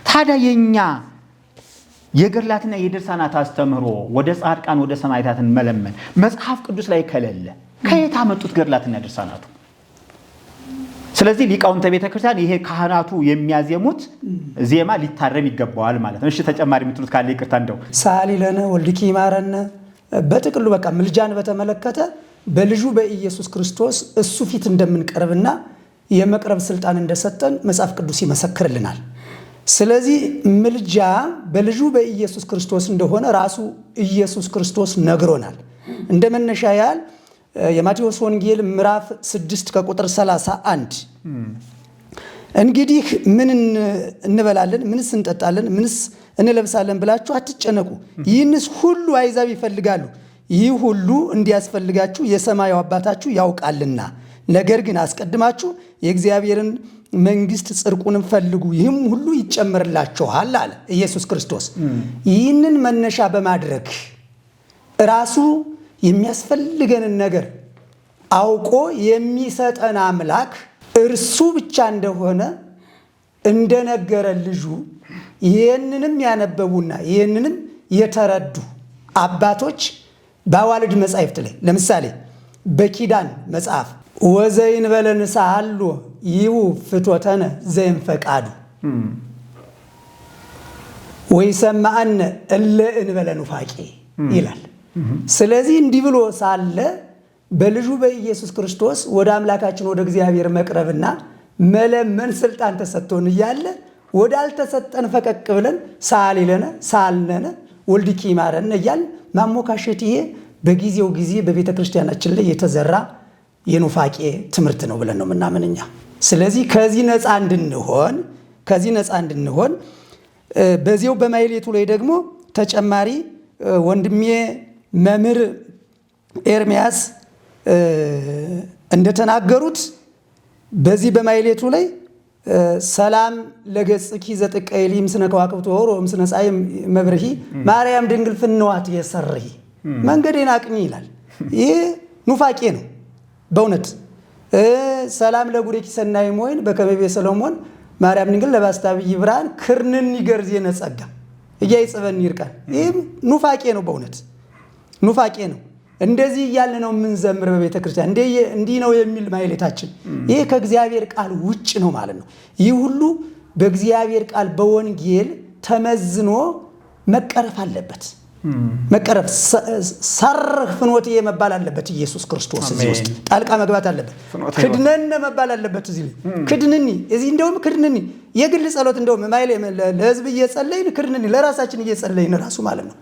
ታዲያ የኛ የገድላትና የድርሳናት አስተምህሮ ወደ ጻድቃን ወደ ሰማዕታትን መለመን መጽሐፍ ቅዱስ ላይ ከሌለ ከየት አመጡት ገድላትና ድርሳናቱ? ስለዚህ ሊቃውንተ ቤተክርስቲያን ይሄ ካህናቱ የሚያዜሙት ዜማ ሊታረም ይገባዋል ማለት ነው። እሺ ተጨማሪ የምትሉት ካለ ይቅርታ። እንደው ሰአሊ ለነ ወልድኪ ይማረነ በጥቅሉ በቃ ምልጃን በተመለከተ በልጁ በኢየሱስ ክርስቶስ እሱ ፊት እንደምንቀርብና የመቅረብ ስልጣን እንደሰጠን መጽሐፍ ቅዱስ ይመሰክርልናል። ስለዚህ ምልጃ በልጁ በኢየሱስ ክርስቶስ እንደሆነ ራሱ ኢየሱስ ክርስቶስ ነግሮናል። እንደመነሻ ያህል የማቴዎስ ወንጌል ምዕራፍ 6 ከቁጥር 31 እንግዲህ ምን እንበላለን፣ ምንስ እንጠጣለን፣ ምንስ እንለብሳለን ብላችሁ አትጨነቁ፣ ይህንስ ሁሉ አሕዛብ ይፈልጋሉ፣ ይህ ሁሉ እንዲያስፈልጋችሁ የሰማዩ አባታችሁ ያውቃልና። ነገር ግን አስቀድማችሁ የእግዚአብሔርን መንግስት ጽድቁንም ፈልጉ ይህም ሁሉ ይጨመርላችኋል አለ ኢየሱስ ክርስቶስ። ይህንን መነሻ በማድረግ ራሱ የሚያስፈልገንን ነገር አውቆ የሚሰጠን አምላክ እርሱ ብቻ እንደሆነ እንደነገረ ልጁ ይህንንም ያነበቡና ይህንንም የተረዱ አባቶች በአዋልድ መጻሕፍት ላይ ለምሳሌ በኪዳን መጽሐፍ ወዘይንበለ ንስሐሎ ይሁ ፍትወተነ ዘእንፈቃዱ ወይሰማዐነ እለ እንበለ ኑፋቄ ይላል። ስለዚህ እንዲህ ብሎ ሳለ በልጁ በኢየሱስ ክርስቶስ ወደ አምላካችን ወደ እግዚአብሔር መቅረብና መለመን ስልጣን ተሰጥቶን እያለ ወዳልተሰጠን ፈቀቅ ብለን ሳል ይለነ ሳልነነ ወልድኪ ይማረን እያልን ማሞካሸት ይሄ በጊዜው ጊዜ በቤተ ክርስቲያናችን ላይ የተዘራ የኑፋቄ ትምህርት ነው ብለን ነው የምናምንኛ። ስለዚህ ከዚህ ነፃ እንድንሆን በዚያው በማይሌቱ ላይ ደግሞ ተጨማሪ ወንድሜ መምህር ኤርምያስ እንደተናገሩት በዚህ በማይሌቱ ላይ ሰላም ለገጽኪ ዘጥቀይሊ ምስነ ከዋክብት ወሮ ምስነ ፀሐይ መብርሂ ማርያም ድንግል ፍንዋት የሰርሂ መንገዴን አቅኚ ይላል። ይህ ኑፋቄ ነው በእውነት። ሰላም ለጉሬኪ ሰናይ ሞይን በከመቤ ሰሎሞን ማርያም ድንግል ለባስታብይ ብርሃን ክርንን ይገርዝ የነጸጋ እያይጽበን ይርቃል። ይህ ኑፋቄ ነው በእውነት ኑፋቄ ነው። እንደዚህ እያልን ነው የምንዘምር በቤተ ክርስቲያን እንዲህ ነው የሚል ማይሌታችን ይሄ ከእግዚአብሔር ቃል ውጭ ነው ማለት ነው። ይህ ሁሉ በእግዚአብሔር ቃል በወንጌል ተመዝኖ መቀረፍ አለበት። መቀረፍ ሰርህ ፍኖት መባል አለበት። ኢየሱስ ክርስቶስ እዚህ ውስጥ ጣልቃ መግባት አለበት። ክድነን መባል አለበት። እዚህ ክድንኒ እዚህ እንደውም ክድንኒ የግል ጸሎት እንደውም ማይሌ ለህዝብ እየጸለይን ክድንኒ ለራሳችን እየጸለይን ራሱ ማለት ነው።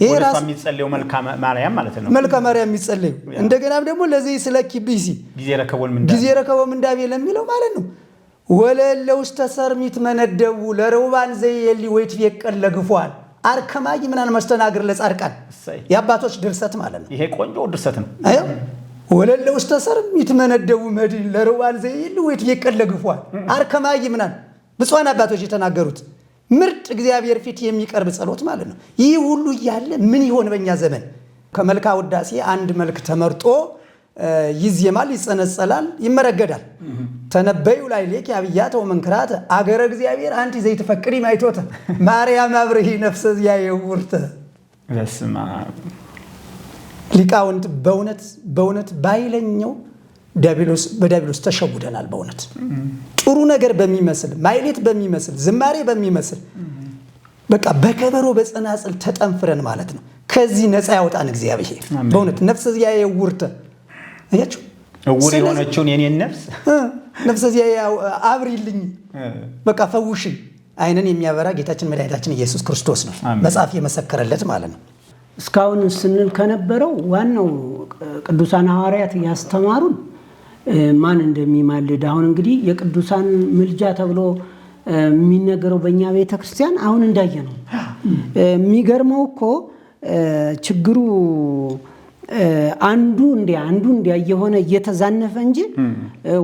ይሄ ራሱ የሚጸለየው መልካ ማርያም ማለት ነው። መልካ ማርያም የሚጸለየው እንደገናም ደግሞ ለዚህ ስለኪብሲ ጊዜ ረከቦም እንዳቤ ለሚለው ማለት ነው። ወለለ ውስተ ሰርሚት መነደቡ ለረውባን ዘይሊ ወይት የቀለ ግፏል አርከማይ ምናን መስተናገር ለጻድቃን የአባቶች ድርሰት ማለት ነው። ይሄ ቆንጆ ድርሰት ነው። አዩ ወለለ ውስተ ሰርሚት መነደቡ መድን ለረውባን ዘይሊ ወይት የቀለ ግፏል አርከማይ ምናን ብፁዓን አባቶች የተናገሩት ምርጥ እግዚአብሔር ፊት የሚቀርብ ጸሎት ማለት ነው። ይህ ሁሉ እያለ ምን ይሆን በእኛ ዘመን? ከመልካ ውዳሴ አንድ መልክ ተመርጦ ይዜማል፣ ይጸነጸላል፣ ይመረገዳል። ተነበዩ ላይ ሌክ ያብያተ ወመንክራተ አገረ እግዚአብሔር አንቲ ዘይተፈቅሪ ማይቶተ ማርያም አብርሂ ነፍሰ ያየውርተ በስማ ሊቃውንት በእውነት ባይለኛው በዲያብሎስ ተሸውደናል። በእውነት ጥሩ ነገር በሚመስል ማይሌት በሚመስል ዝማሬ በሚመስል በቃ በከበሮ በጸናጽል ተጠንፍረን ማለት ነው። ከዚህ ነፃ ያወጣን እግዚአብሔር በእውነት ነፍሰ ያየውርተ አያችሁ እውር የሆነችውን የኔን ነፍሰ አብሪልኝ በቃ ፈውሽ አይነን የሚያበራ ጌታችን መድኃኒታችን ኢየሱስ ክርስቶስ ነው መጽሐፍ የመሰከረለት ማለት ነው። እስካሁን ስንል ከነበረው ዋናው ቅዱሳን ሐዋርያት ያስተማሩን ማን እንደሚማልድ አሁን እንግዲህ የቅዱሳን ምልጃ ተብሎ የሚነገረው በእኛ ቤተክርስቲያን አሁን እንዳየነው የሚገርመው እኮ ችግሩ አንዱ እንዲያ የሆነ እየተዛነፈ እንጂ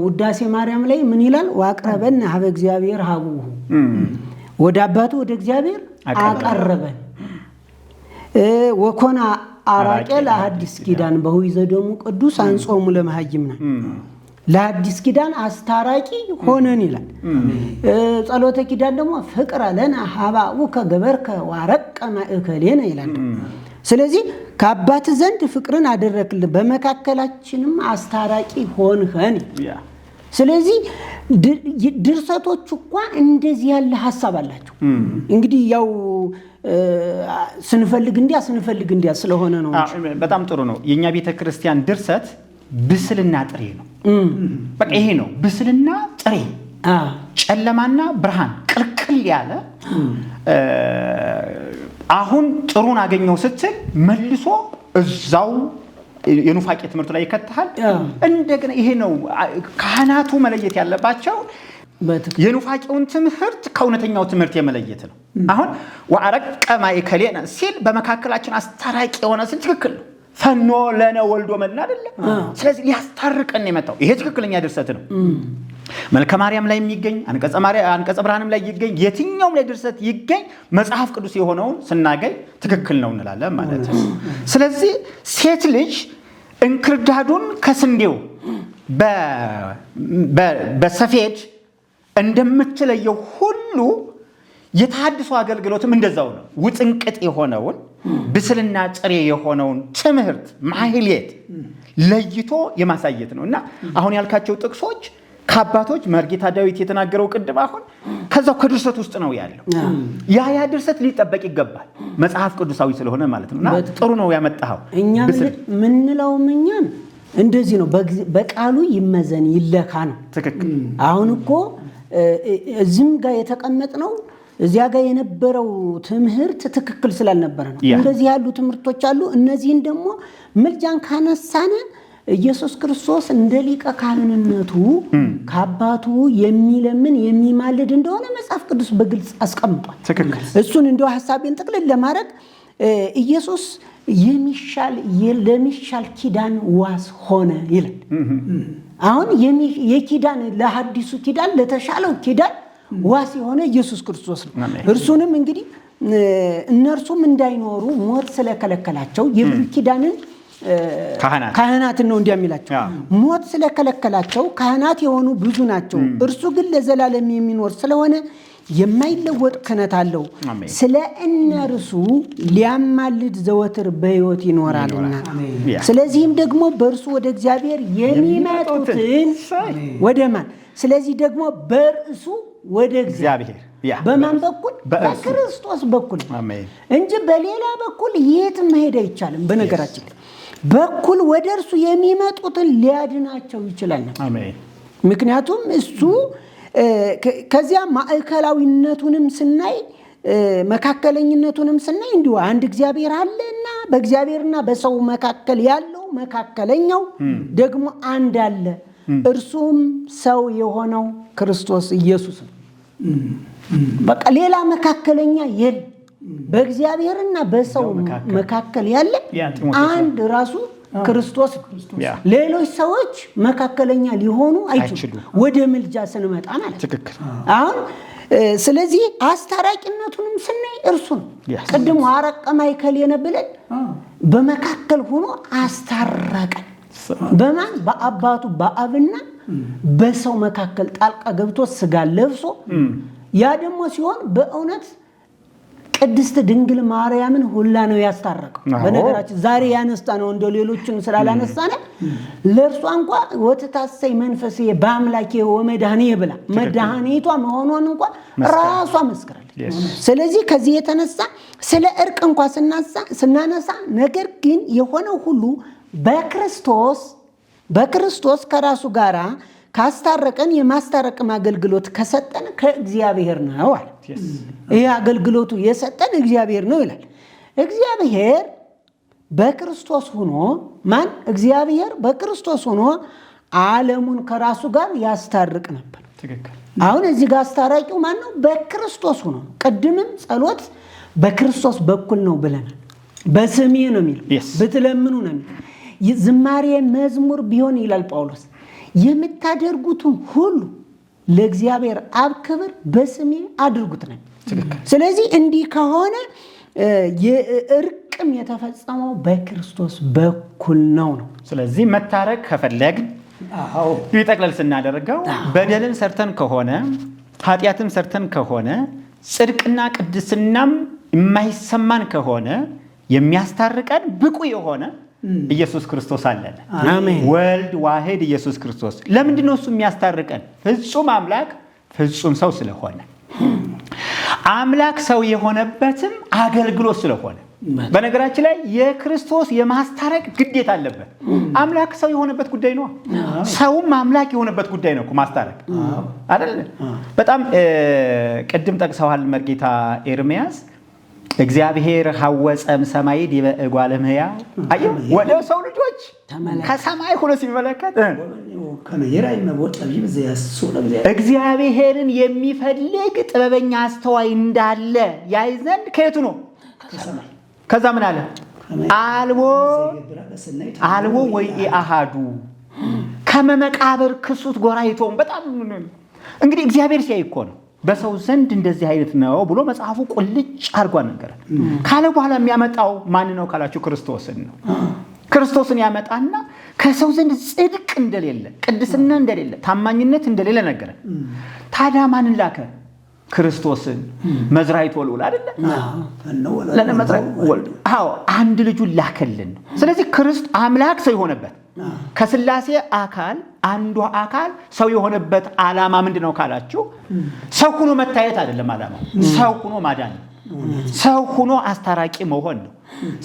ውዳሴ ማርያም ላይ ምን ይላል? ዋቅረበን ሀበ እግዚአብሔር ሀቡሁ ወደ አባቱ ወደ እግዚአብሔር አቀረበን ወኮና አራቄ ለሐዲስ ኪዳን በሁይዘ ደሙ ቅዱስ አንጾሙ ለመሃይምና ለሐዲስ ኪዳን አስታራቂ ሆነን ይላል። ጸሎተ ኪዳን ደግሞ ፍቅረ ለነ ሀባኡ ከገበርከ ዋረቀ ማእከሌነ ይላል። ስለዚህ ከአባት ዘንድ ፍቅርን አደረክልን በመካከላችንም አስታራቂ ሆንኸን። ስለዚህ ድርሰቶቹ እንኳን እንደዚህ ያለ ሐሳብ አላቸው። እንግዲህ ያው ስንፈልግ እንዲያ ስለሆነ ነው። በጣም ጥሩ ነው። የኛ ቤተክርስቲያን ድርሰት ብስልና ጥሬ ነው። በቃ ይሄ ነው ብስልና ጥሬ፣ ጨለማና ብርሃን ቅልቅል ያለ አሁን ጥሩን አገኘው ስትል መልሶ እዛው የኑፋቄ ትምህርት ላይ ይከተሃል። እንደገና ይሄ ነው ካህናቱ መለየት ያለባቸው የኑፋቄውን ትምህርት ከእውነተኛው ትምህርት የመለየት ነው። አሁን ወአረቀ ማእከሌነ ሲል በመካከላችን አስታራቂ የሆነ ሲል ትክክል ነው። ፈኖ ለነ ወልዶ መና አይደለ? ስለዚህ ሊያስታርቀን የመጣው ይሄ ትክክለኛ ድርሰት ነው። መልከ ማርያም ላይ የሚገኝ አንቀጸ ብርሃንም ላይ ይገኝ የትኛውም ላይ ድርሰት ይገኝ መጽሐፍ ቅዱስ የሆነውን ስናገኝ ትክክል ነው እንላለን ማለት ነው። ስለዚህ ሴት ልጅ እንክርዳዱን ከስንዴው በሰፌድ እንደምትለየው ሁሉ የተሐድሶ አገልግሎትም እንደዛው ነው። ውጥንቅጥ የሆነውን ብስልና ጥሬ የሆነውን ትምህርት ማህሌት ለይቶ የማሳየት ነው እና አሁን ያልካቸው ጥቅሶች ከአባቶች መርጌታ ዳዊት የተናገረው ቅድም አሁን ከዛው ከድርሰት ውስጥ ነው ያለው። ያ ድርሰት ሊጠበቅ ይገባል መጽሐፍ ቅዱሳዊ ስለሆነ ማለት ነውና ጥሩ ነው ያመጣው። እኛ ምንለውም እኛም እንደዚህ ነው፣ በቃሉ ይመዘን ይለካ ነው። ትክክል። አሁን እኮ እዚህም ጋር የተቀመጥነው እዚያ ጋር የነበረው ትምህርት ትክክል ስላልነበረ ነው። እንደዚህ ያሉ ትምህርቶች አሉ። እነዚህን ደግሞ ምልጃን ካነሳነ ኢየሱስ ክርስቶስ እንደ ሊቀ ካህንነቱ ከአባቱ የሚለምን የሚማልድ እንደሆነ መጽሐፍ ቅዱስ በግልጽ አስቀምጧል። ትክክል። እሱን እንደው ሐሳቤን ጥቅልል ለማድረግ ኢየሱስ ለሚሻል ኪዳን ዋስ ሆነ ይላል። አሁን የኪዳን ለሐዲሱ ኪዳን ለተሻለው ኪዳን ዋስ የሆነ ኢየሱስ ክርስቶስ ነው። እርሱንም እንግዲህ እነርሱም እንዳይኖሩ ሞት ስለከለከላቸው የብሉይ ኪዳንን ካህናትን ነው እንዲያሚላቸው ሞት ስለከለከላቸው ካህናት የሆኑ ብዙ ናቸው። እርሱ ግን ለዘላለም የሚኖር ስለሆነ የማይለወጥ ክህነት አለው። ስለ እነርሱ ሊያማልድ ዘወትር በሕይወት ይኖራልና። ስለዚህም ደግሞ በእርሱ ወደ እግዚአብሔር የሚመጡትን ወደ ማን? ስለዚህ ደግሞ በእርሱ ወደ እግዚአብሔር በማን በኩል? በክርስቶስ በኩል እንጂ በሌላ በኩል የትም መሄድ አይቻልም። በነገራችን ላይ በኩል ወደ እርሱ የሚመጡትን ሊያድናቸው ይችላል። ምክንያቱም እሱ ከዚያ ማዕከላዊነቱንም ስናይ መካከለኝነቱንም ስናይ እንዲሁ አንድ እግዚአብሔር አለና በእግዚአብሔርና በሰው መካከል ያለው መካከለኛው ደግሞ አንድ አለ፣ እርሱም ሰው የሆነው ክርስቶስ ኢየሱስ ነው። በቃ ሌላ መካከለኛ የለም። በእግዚአብሔርና በሰው መካከል ያለ አንድ ራሱ ክርስቶስ ነው። ሌሎች ሰዎች መካከለኛ ሊሆኑ አይችሉም። ወደ ምልጃ ስንመጣ ማለት ትክክል። አሁን ስለዚህ አስታራቂነቱንም ስናይ እርሱ ነው። ቅድም አረቀ ማይከል የነበለን በመካከል ሆኖ አስታረቀን። በማን? በአባቱ በአብና በሰው መካከል ጣልቃ ገብቶ ስጋ ለብሶ ያ ደግሞ ሲሆን በእውነት ቅድስት ድንግል ማርያምን ሁላ ነው ያስታረቀው። በነገራችን ዛሬ ያነሳ ነው እንደ ሌሎችን ስላላነሳነ ለእርሷ እንኳን ወትታሰይ መንፈሴ በአምላኬ ወመድኃኔ ብላ መድኃኒቷ መሆኗን እንኳን ራሷ መስክራለች። ስለዚህ ከዚህ የተነሳ ስለ እርቅ እንኳን ስናነሳ ነገር ግን የሆነው ሁሉ በክርስቶስ ከራሱ ጋራ ካስታረቀን የማስታረቅም አገልግሎት ከሰጠን ከእግዚአብሔር ነው አለ። ይህ አገልግሎቱ የሰጠን እግዚአብሔር ነው ይላል። እግዚአብሔር በክርስቶስ ሆኖ ማን? እግዚአብሔር በክርስቶስ ሆኖ ዓለሙን ከራሱ ጋር ያስታርቅ ነበር። አሁን እዚህ ጋር አስታራቂው ማን ነው? በክርስቶስ ሆኖ። ቅድምም ጸሎት በክርስቶስ በኩል ነው ብለናል። በስሜ ነው የሚለው፣ ብትለምኑ ነው የሚለው። ዝማሬ መዝሙር ቢሆን ይላል ጳውሎስ የምታደርጉትን ሁሉ ለእግዚአብሔር አብ ክብር በስሜ አድርጉት ነው። ስለዚህ እንዲህ ከሆነ የእርቅም የተፈጸመው በክርስቶስ በኩል ነው። ስለዚህ መታረቅ ከፈለግን ይጠቅለል ስናደርገው በደልን ሰርተን ከሆነ ኃጢአትም ሰርተን ከሆነ ጽድቅና ቅድስናም የማይሰማን ከሆነ የሚያስታርቀን ብቁ የሆነ ኢየሱስ ክርስቶስ አለን። አሜን። ወልድ ዋህድ ኢየሱስ ክርስቶስ። ለምንድን ነው እሱ የሚያስታርቀን? ፍጹም አምላክ ፍጹም ሰው ስለሆነ፣ አምላክ ሰው የሆነበትም አገልግሎት ስለሆነ። በነገራችን ላይ የክርስቶስ የማስታረቅ ግዴታ አለበት። አምላክ ሰው የሆነበት ጉዳይ ነው። ሰውም አምላክ የሆነበት ጉዳይ ነው ማስታረቅ አይደል? በጣም ቅድም ጠቅሰዋል መርጌታ ኤርምያስ እግዚአብሔር ሐወፀም ሰማይ ዲበ እጓለ እመሕያው። አየው ወደ ሰው ልጆች ከሰማይ ሆኖ ሲመለከት እግዚአብሔርን የሚፈልግ ጥበበኛ አስተዋይ እንዳለ ያይ ዘንድ ከየቱ ነው? ከዛ ምን አለ? አልቦ ወይ አሃዱ ከመቃብር ክሱት ጎራይቶም በጣም እንግዲህ እግዚአብሔር ሲያይ እኮ ነው በሰው ዘንድ እንደዚህ አይነት ነው ብሎ መጽሐፉ ቁልጭ አድርጓ ነገር ካለ በኋላ የሚያመጣው ማን ነው ካላችሁ ክርስቶስን ነው። ክርስቶስን ያመጣና ከሰው ዘንድ ጽድቅ እንደሌለ፣ ቅድስና እንደሌለ፣ ታማኝነት እንደሌለ ነገር ታዲያ ማንን ላከ? ክርስቶስን መዝራይት ወልውል አይደለ ለነመዝራይት ወልድ አንድ ልጁን ላከልን። ስለዚህ ክርስቶስ አምላክ ሰው የሆነበት ከስላሴ አካል አንዱ አካል ሰው የሆነበት ዓላማ ምንድነው ካላችሁ ሰው ሆኖ መታየት አይደለም ዓላማው፣ ሰው ሆኖ ማዳን፣ ሰው ሆኖ አስታራቂ መሆን ነው።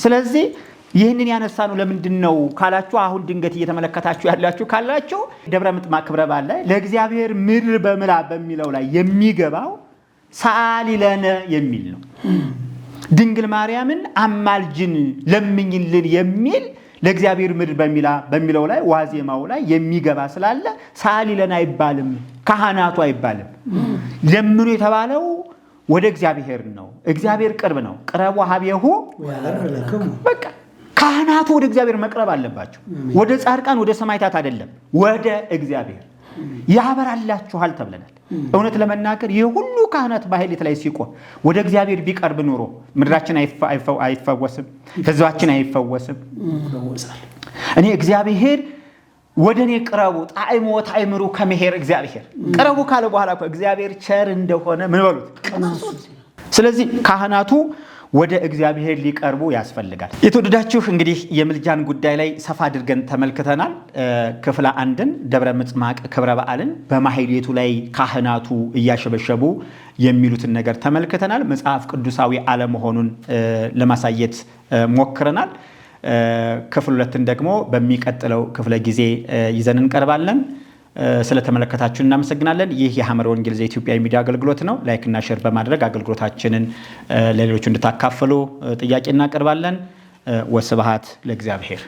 ስለዚህ ይህንን ያነሳኑ ለምንድነው ካላችሁ አሁን ድንገት እየተመለከታችሁ ያላችሁ ካላችሁ ደብረ ምጥማቅ ክብረ በዓል ላይ ለእግዚአብሔር ምድር በምላ በሚለው ላይ የሚገባው ሰአሊ ለነ የሚል ነው። ድንግል ማርያምን አማልጅን ለምኝልን የሚል ለእግዚአብሔር ምድር በሚለው ላይ ዋዜማው ላይ የሚገባ ስላለ ሰአሊ ለነ አይባልም፣ ካህናቱ አይባልም። ለምኑ የተባለው ወደ እግዚአብሔር ነው። እግዚአብሔር ቅርብ ነው። ቅረቡ ሀቤሁ በቃ ካህናቱ ወደ እግዚአብሔር መቅረብ አለባቸው። ወደ ጻድቃን ወደ ሰማዕታት አይደለም፣ ወደ እግዚአብሔር ያበራላችኋል ተብለናል። እውነት ለመናገር ይህ ሁሉ ካህናት በኃይል ላይ ሲቆም ወደ እግዚአብሔር ቢቀርብ ኑሮ ምድራችን አይፈወስም፣ ህዝባችን አይፈወስም። እኔ እግዚአብሔር ወደኔ ቅረቡ ጣዕሙ ወታይምሩ ከመሄር እግዚአብሔር ቅረቡ ካለ በኋላ እግዚአብሔር ቸር እንደሆነ ምን በሉት። ስለዚህ ካህናቱ ወደ እግዚአብሔር ሊቀርቡ ያስፈልጋል። የተወደዳችሁ እንግዲህ የምልጃን ጉዳይ ላይ ሰፋ አድርገን ተመልክተናል። ክፍለ አንድን ደብረ ምጥማቅ ክብረ በዓልን በማህሌቱ ላይ ካህናቱ እያሸበሸቡ የሚሉትን ነገር ተመልክተናል። መጽሐፍ ቅዱሳዊ አለመሆኑን ለማሳየት ሞክረናል። ክፍል 2ን ደግሞ በሚቀጥለው ክፍለ ጊዜ ይዘን እንቀርባለን። ስለተመለከታችሁ እናመሰግናለን። ይህ የሐመረ ወንጌል ዘኢትዮጵያ ሚዲያ አገልግሎት ነው። ላይክ እና ሼር በማድረግ አገልግሎታችንን ለሌሎች እንድታካፈሉ ጥያቄ እናቀርባለን። ወስብሐት ለእግዚአብሔር።